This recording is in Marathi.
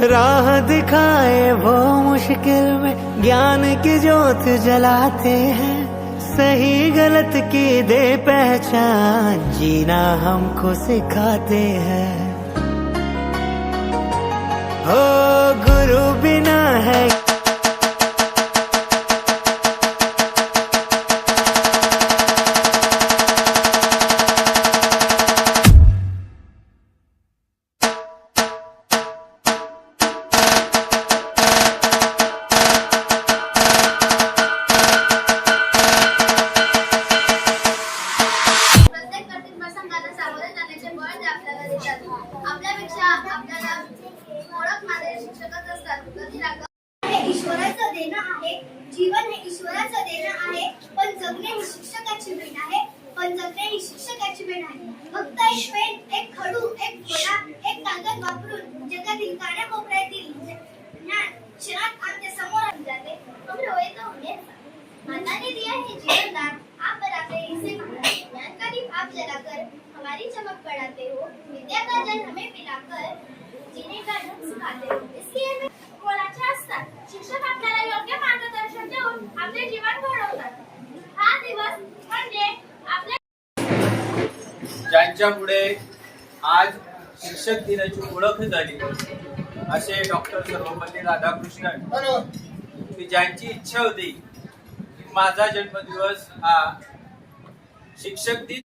राह दिखाए वो मुश्किल में ज्ञान की ज्योत जलाते हैं, सही गलत की दे पहचान, जीना हमको सिखाते हैं। हो गुरु बिना है आपल्यापेक्षा आपल्याला ओळख माझे शिक्षकच असतात. हे ईश्वराचं देणं आहे, जीवन हे ईश्वराचं देणं आहे, पण जगणे ही शिक्षकाची भेट आहे, पण जगणे ही शिक्षकाची भेट आहे. फक्त एक पेन, एक खडू, एक घोडा, एक कागद वापरून जगातील कानाकोपऱ्यातील ज्ञान क्षणात आमच्या समोर आणून जाते. हम रोए तो उन्हें माता ने दिया है जीवन दान, आप बनाते इसे महान, ज्ञान का दीप आप जलाकर हमारी चमक बढ़ाते हो, विद्या का जल हमें पिलाकर जीने का ढंग सिखाते हो. इसलिए हमें मोलाचे असतात. शिक्षक आपल्याला योग्य मार्गदर्शन देऊन आपले जीवन घडवतात. हा दिवस म्हणजे आपल्या ज्यांच्यामुळे आज शिक्षक दिनाची ओळख झाली असे डॉक्टर सर्वपल्ली राधाकृष्णन, की ज्यांची इच्छा होती की माझा जन्मदिवस हा शिक्षक दिन